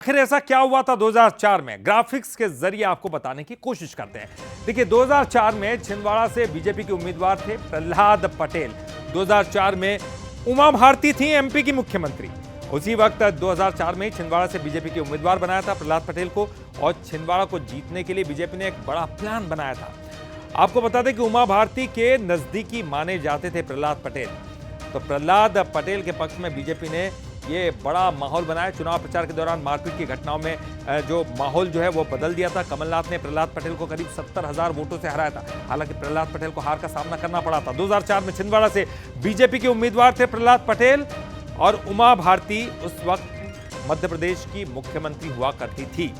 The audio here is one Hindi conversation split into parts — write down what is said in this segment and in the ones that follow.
आखिर ऐसा क्या हुआ था 2004 में, ग्राफिक्स के जरिए आपको बताने की कोशिश करते हैं। देखिए 2004 में छिंदवाड़ा से बीजेपी के उम्मीदवार थे प्रहलाद पटेल। 2004 में उमा भारती थी एमपी की मुख्यमंत्री। उसी वक्त 2004 में छिंदवाड़ा से बीजेपी के उम्मीदवार बनाया था प्रहलाद पटेल को, और छिंदवाड़ा को जीतने के लिए बीजेपी ने एक बड़ा प्लान बनाया था। आपको बता दें कि उमा भारती के नजदीकी माने जाते थे प्रहलाद पटेल। तो प्रहलाद पटेल के पक्ष में बीजेपी ने ये बड़ा माहौल बनाया। चुनाव प्रचार के दौरान मारपीट की घटनाओं में जो माहौल जो है वो बदल दिया था। कमलनाथ ने प्रहलाद पटेल को करीब 70,000 वोटों से हराया था। हालांकि प्रहलाद पटेल को हार का सामना करना पड़ा था। 2004 में छिंदवाड़ा से बीजेपी के उम्मीदवार थे प्रहलाद पटेल, और उमा भारती उस वक्त मध्य प्रदेश की मुख्यमंत्री हुआ करती थी।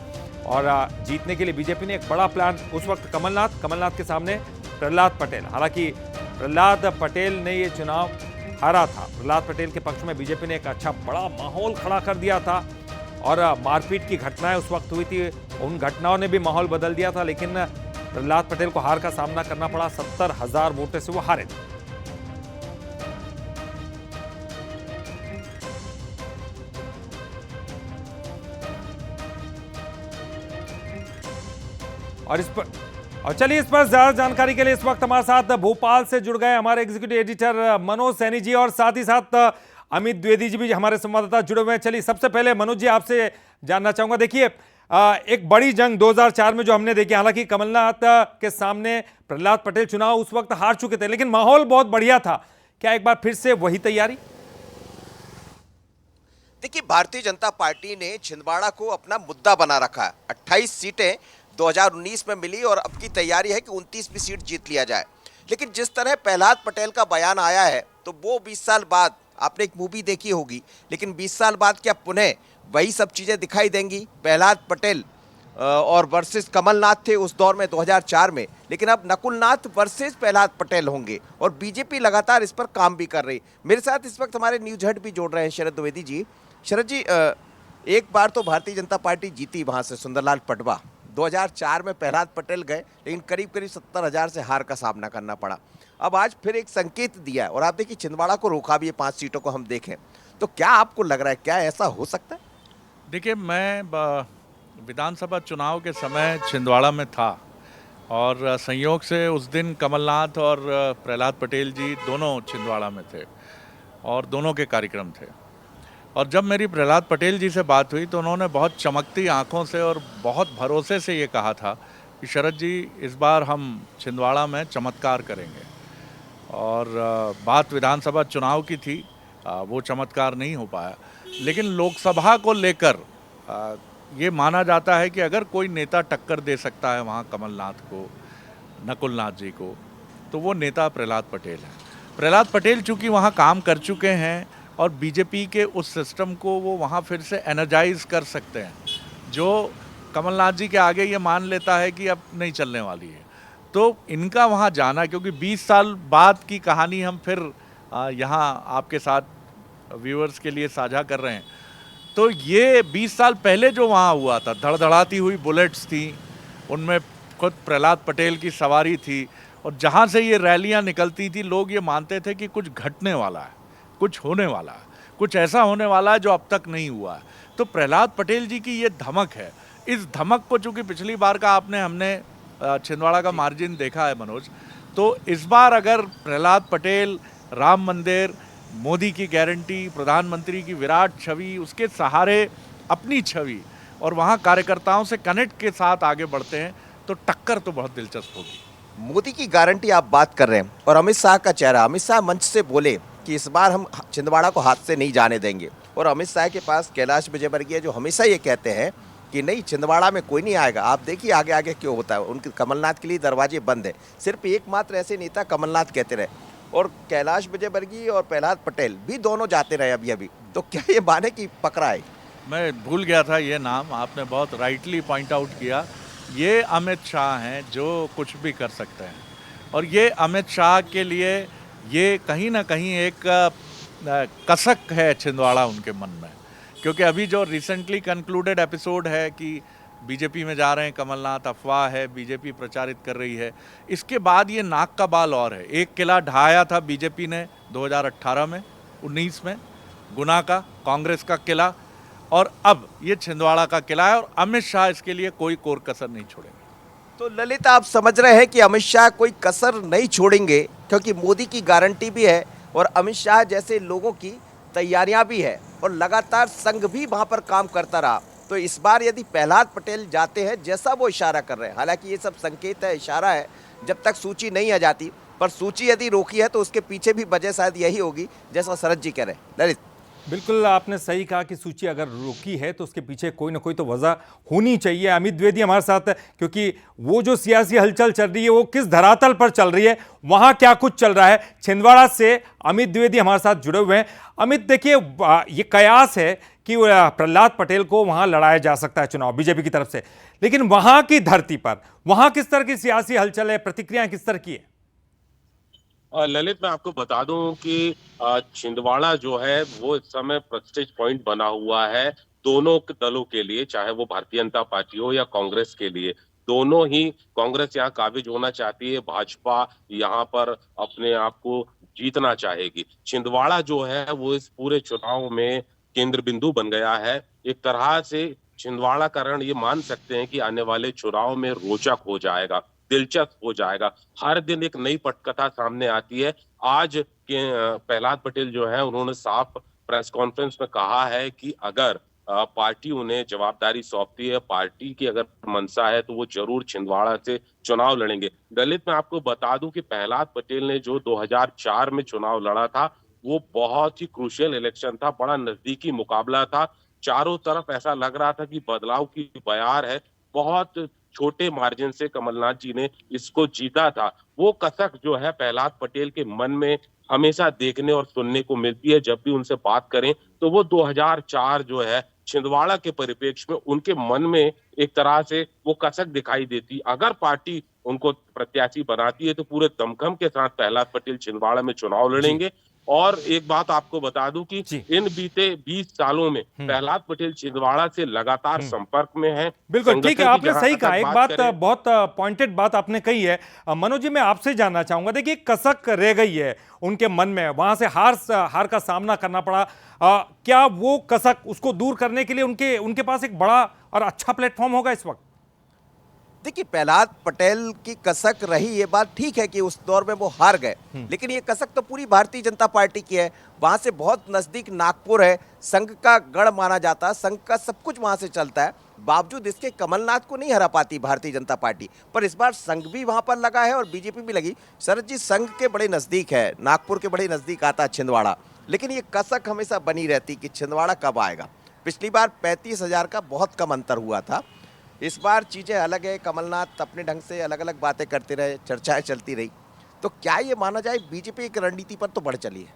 और जीतने के लिए बीजेपी ने एक बड़ा प्लान, उस वक्त कमलनाथ के सामने प्रहलाद पटेल। हालांकि प्रहलाद पटेल ने ये चुनाव हारा था। प्रहलाद पटेल के पक्ष में बीजेपी ने एक अच्छा बड़ा माहौल खड़ा कर दिया था, और मारपीट की घटनाएं उस वक्त हुई थी, उन घटनाओं ने भी माहौल बदल दिया था। लेकिन प्रहलाद पटेल को हार का सामना करना पड़ा। 70,000 वोटों से वो हारे थे। और चलिए इस पर ज्यादा जानकारी के लिए इस वक्त हमारे साथ भोपाल से जुड़ गए हमारे एग्जीक्यूटिव एडिटर मनोज सैनी जी, और साथ ही साथ अमित द्विवेदी जी भी हमारे संवाददाता जुड़े हुए हैं। चलिए सबसे पहले मनोज जी आपसे जानना चाहूंगा, देखिए एक बड़ी जंग 2004 में जो हमने देखी, हालांकि कमलनाथ के सामने प्रहलाद पटेल चुनाव उस वक्त हार चुके थे, लेकिन माहौल बहुत बढ़िया था। क्या एक बार फिर से वही तैयारी? देखिए, भारतीय जनता पार्टी ने छिंदवाड़ा को अपना मुद्दा बना रखा है। 28 सीटें 2019 में मिली, और अब की तैयारी है कि 29वीं सीट जीत लिया जाए। लेकिन जिस तरह प्रहलाद पटेल का बयान आया है, तो वो 20 साल बाद, आपने एक मूवी देखी होगी, लेकिन 20 साल बाद क्या पुनः वही सब चीजें दिखाई देंगी? प्रहलाद पटेल और वर्सेस कमलनाथ थे उस दौर में 2004 में, लेकिन अब नकुलनाथ वर्सेस प्रहलाद पटेल होंगे, और बीजेपी लगातार इस पर काम भी कर रही। मेरे साथ इस वक्त हमारे न्यूज हेड भी जोड़ रहे हैं शरद द्विवेदी जी। शरद जी, एक बार तो भारतीय जनता पार्टी जीती वहां से, सुंदरलाल पटवा। 2004 में प्रहलाद पटेल गए, लेकिन करीब 70,000 से हार का सामना करना पड़ा। अब आज फिर एक संकेत दिया है, और आप देखिए छिंदवाड़ा को रोका भी है। 5 सीटों को हम देखें तो क्या आपको लग रहा है, क्या ऐसा हो सकता है? देखिए, मैं विधानसभा चुनाव के समय छिंदवाड़ा में था, और संयोग से उस दिन कमलनाथ और प्रहलाद पटेल जी दोनों छिंदवाड़ा में थे, और दोनों के कार्यक्रम थे। और जब मेरी प्रहलाद पटेल जी से बात हुई तो उन्होंने बहुत चमकती आंखों से और बहुत भरोसे से ये कहा था कि शरद जी, इस बार हम छिंदवाड़ा में चमत्कार करेंगे। और बात विधानसभा चुनाव की थी, वो चमत्कार नहीं हो पाया। लेकिन लोकसभा को लेकर ये माना जाता है कि अगर कोई नेता टक्कर दे सकता है वहाँ कमलनाथ को, नकुलनाथ जी को, तो वो नेता प्रहलाद पटेल है। प्रहलाद पटेल चूँकि वहाँ काम कर चुके हैं, और बीजेपी के उस सिस्टम को वो वहाँ फिर से एनर्जाइज कर सकते हैं, जो कमलनाथ जी के आगे ये मान लेता है कि अब नहीं चलने वाली है। तो इनका वहाँ जाना, क्योंकि 20 साल बाद की कहानी हम फिर यहाँ आपके साथ व्यूअर्स के लिए साझा कर रहे हैं। तो ये 20 साल पहले जो वहाँ हुआ था, धड़धड़ाती हुई बुलेट्स थी, उनमें खुद प्रहलाद पटेल की सवारी थी, और जहाँ से ये रैलियाँ निकलती थी, लोग ये मानते थे कि कुछ घटने वाला है, कुछ होने वाला है, कुछ ऐसा होने वाला है जो अब तक नहीं हुआ है। तो प्रहलाद पटेल जी की ये धमक है। इस धमक को, चूंकि पिछली बार का हमने छिंदवाड़ा का मार्जिन देखा है मनोज, तो इस बार अगर प्रहलाद पटेल, राम मंदिर, मोदी की गारंटी, प्रधानमंत्री की विराट छवि, उसके सहारे अपनी छवि, और वहाँ कार्यकर्ताओं से कनेक्ट के साथ आगे बढ़ते हैं, तो टक्कर तो बहुत दिलचस्प होगी। मोदी की गारंटी आप बात कर रहे हैं, और अमित शाह का चेहरा। अमित शाह मंच से बोले कि इस बार हम छिंदवाड़ा को हाथ से नहीं जाने देंगे, और अमित शाह के पास कैलाश विजयवर्गीय जो हमेशा ये कहते हैं कि नहीं, छिंदवाड़ा में कोई नहीं आएगा। आप देखिए आगे आगे क्यों होता है। उनके कमलनाथ के लिए दरवाजे बंद है। सिर्फ एकमात्र ऐसे नेता कमलनाथ कहते रहे, और कैलाश विजयवर्गीय और प्रहलाद पटेल भी दोनों जाते रहे अभी। तो क्या ये माने कि पकड़ा है? मैं भूल गया था ये नाम, आपने बहुत राइटली पॉइंट आउट किया। ये अमित शाह हैं जो कुछ भी कर सकते हैं, और ये अमित शाह के लिए ये कहीं ना कहीं एक कसक है छिंदवाड़ा उनके मन में। क्योंकि अभी जो रिसेंटली कंक्लूडेड एपिसोड है कि बीजेपी में जा रहे हैं कमलनाथ, अफवाह है, बीजेपी प्रचारित कर रही है, इसके बाद ये नाक का बाल और है। एक किला ढाया था बीजेपी ने 2018 में, 19 में, गुना का, कांग्रेस का किला। और अब ये छिंदवाड़ा का किला है और अमित शाह इसके लिए कोई कोर कसर नहीं छोड़ेंगे। तो ललित, आप समझ रहे हैं कि अमित शाह कोई कसर नहीं छोड़ेंगे, क्योंकि मोदी की गारंटी भी है और अमित शाह जैसे लोगों की तैयारियां भी है और लगातार संघ भी वहां पर काम करता रहा। तो इस बार यदि प्रहलाद पटेल जाते हैं जैसा वो इशारा कर रहे हैं, हालांकि ये सब संकेत है, इशारा है, जब तक सूची नहीं आ जाती, पर सूची यदि रोकी है तो उसके पीछे भी वजह शायद यही होगी जैसा शरद जी कह रहे हैं। ललित, बिल्कुल आपने सही कहा कि सूची अगर रोकी है तो उसके पीछे कोई ना कोई तो वजह होनी चाहिए। अमित द्विवेदी हमारे साथ है, क्योंकि वो जो सियासी हलचल चल रही है वो किस धरातल पर चल रही है, वहां क्या कुछ चल रहा है। छिंदवाड़ा से अमित द्विवेदी हमारे साथ जुड़े हुए हैं। अमित, देखिए, ये कयास है कि प्रहलाद पटेल को वहां लड़ाया जा सकता है चुनाव बीजेपी की तरफ से, लेकिन वहां की धरती पर वहां किस तरह की सियासी हलचल है, प्रतिक्रियाएं किस तरह की है? ललित, मैं आपको बता दूं कि छिंदवाड़ा जो है वो इस समय प्रेस्टीज पॉइंट बना हुआ है दोनों दलों के लिए, चाहे वो भारतीय जनता पार्टी हो या कांग्रेस के लिए। दोनों ही, कांग्रेस यहाँ काबिज होना चाहती है, भाजपा यहाँ पर अपने आप को जीतना चाहेगी। छिंदवाड़ा जो है वो इस पूरे चुनाव में केंद्र बिंदु बन गया है। एक तरह से छिंदवाड़ा का रण ये मान सकते हैं कि आने वाले चुनाव में रोचक हो जाएगा, दिलचस्प हो जाएगा। हर दिन एक नई पटकथा सामने आती है। आज के प्रहलाद पटेल जो है उन्होंने साफ प्रेस कॉन्फ्रेंस में कहा है कि अगर पार्टी उन्हें जवाबदारी सौंपती है, पार्टी की अगर मंशा है, तो वो जरूर छिंदवाड़ा से चुनाव लड़ेंगे। दलित, मैं आपको बता दूं कि प्रहलाद पटेल ने जो 2004 में चुनाव लड़ा था वो बहुत ही क्रूशियल इलेक्शन था, बड़ा नजदीकी मुकाबला था। चारों तरफ ऐसा लग रहा था कि बदलाव की बयार है। बहुत छोटे मार्जिन से कमलनाथ जी ने इसको जीता था। वो कसक जो है प्रहलाद पटेल के मन में हमेशा देखने और सुनने को मिलती है। जब भी उनसे बात करें तो वो 2004 जो है छिंदवाड़ा के परिप्रेक्ष्य में उनके मन में एक तरह से वो कसक दिखाई देती। अगर पार्टी उनको प्रत्याशी बनाती है तो पूरे दमखम के साथ प्रहलाद पटेल छिंदवाड़ा में चुनाव लड़ेंगे। और एक बात आपको बता दूं कि जी। इन बीते 20 सालों में प्रहलाद पटेल छिंदवाड़ा से लगातार संपर्क में हैं। बिल्कुल ठीक है, संगठन की आपने जहां सही तक कहा, एक बात करें, बहुत पॉइंटेड बात आपने कही है। मनोज जी, मैं आपसे जानना चाहूंगा, देखिए कसक रह गई है उनके मन में, वहां से हार का सामना करना पड़ा। क्या वो कसक, उसको दूर करने के लिए उनके उनके पास एक बड़ा और अच्छा प्लेटफॉर्म होगा इस वक्त? देखिए, प्रहलाद पटेल की कसक रही, ये बात ठीक है कि उस दौर में वो हार गए, लेकिन ये कसक तो पूरी भारतीय जनता पार्टी की है। वहां से बहुत नजदीक नागपुर है, संघ का गढ़ माना जाता है, संघ का सब कुछ वहां से चलता है। बावजूद इसके कमलनाथ को नहीं हरा पाती भारतीय जनता पार्टी, पर इस बार संघ भी वहां पर लगा है और बीजेपी भी लगी। शरद जी, संघ के बड़े नजदीक है, नागपुर के बड़े नजदीक आता है छिंदवाड़ा, लेकिन ये कसक हमेशा बनी रहती कि छिंदवाड़ा कब आएगा। पिछली बार 35,000 का बहुत कम अंतर हुआ था। इस बार चीज़ें अलग है, कमलनाथ अपने ढंग से अलग अलग बातें करते रहे, चर्चाएं चलती रही। तो क्या ये माना जाए बीजेपी की रणनीति पर तो बढ़ चली है?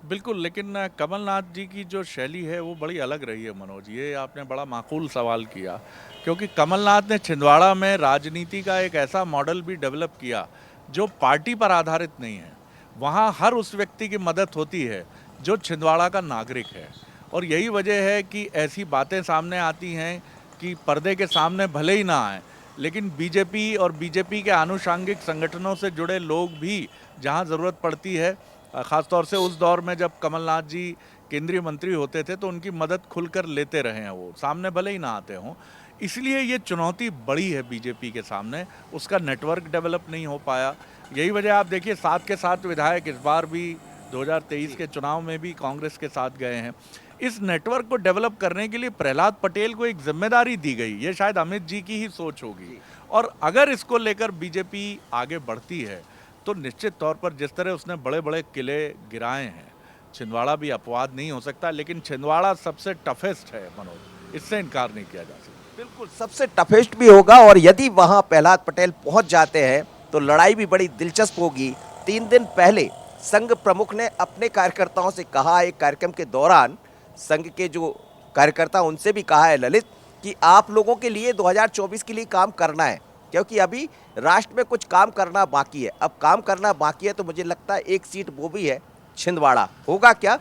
बिल्कुल, लेकिन कमलनाथ जी की जो शैली है वो बड़ी अलग रही है मनोज। ये आपने बड़ा माकूल सवाल किया, क्योंकि कमलनाथ ने छिंदवाड़ा में राजनीति का एक ऐसा मॉडल भी डेवलप किया जो पार्टी पर आधारित नहीं है। वहाँ हर उस व्यक्ति की मदद होती है जो छिंदवाड़ा का नागरिक है, और यही वजह है कि ऐसी बातें सामने आती हैं कि पर्दे के सामने भले ही ना आए, लेकिन बीजेपी और बीजेपी के आनुषंगिक संगठनों से जुड़े लोग भी जहां ज़रूरत पड़ती है, ख़ासतौर से उस दौर में जब कमलनाथ जी केंद्रीय मंत्री होते थे, तो उनकी मदद खुलकर लेते रहे हैं, वो सामने भले ही ना आते हों। इसलिए ये चुनौती बड़ी है बीजेपी के सामने, उसका नेटवर्क डेवलप नहीं हो पाया। यही वजह आप देखिए, 7 के 7 विधायक इस बार भी 2023 के चुनाव में भी कांग्रेस के साथ गए हैं। इस नेटवर्क को डेवलप करने के लिए प्रहलाद पटेल को एक जिम्मेदारी दी गई, ये शायद अमित जी की ही सोच होगी। और अगर इसको लेकर बीजेपी आगे बढ़ती है तो निश्चित तौर पर, जिस तरह उसने बड़े बड़े किले गिराए हैं, छिंदवाड़ा भी अपवाद नहीं हो सकता, लेकिन छिंदवाड़ा सबसे टफेस्ट है मनोज, इससे इनकार नहीं किया जा सकता। बिल्कुल, सबसे टफेस्ट भी होगा, और यदि वहां प्रहलाद पटेल पहुंच जाते हैं तो लड़ाई भी बड़ी दिलचस्प होगी। 3 दिन पहले संघ प्रमुख ने अपने कार्यकर्ताओं से कहा, एक कार्यक्रम के दौरान संघ के जो कार्यकर्ता उनसे भी कहा है ललित, कि आप लोगों के लिए 2024 के लिए काम करना है, क्योंकि अभी राष्ट्र में कुछ काम करना बाकी है। अब काम करना बाकी है तो मुझे लगता है एक सीट वो भी है छिंदवाड़ा। होगा क्या,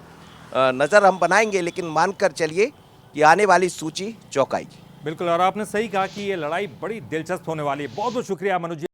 नज़र हम बनाएंगे, लेकिन मानकर चलिए कि आने वाली सूची चौंकाएगी। बिल्कुल, और आपने सही कहा कि ये लड़ाई बड़ी दिलचस्प होने वाली है। बहुत बहुत शुक्रिया मनोज जी।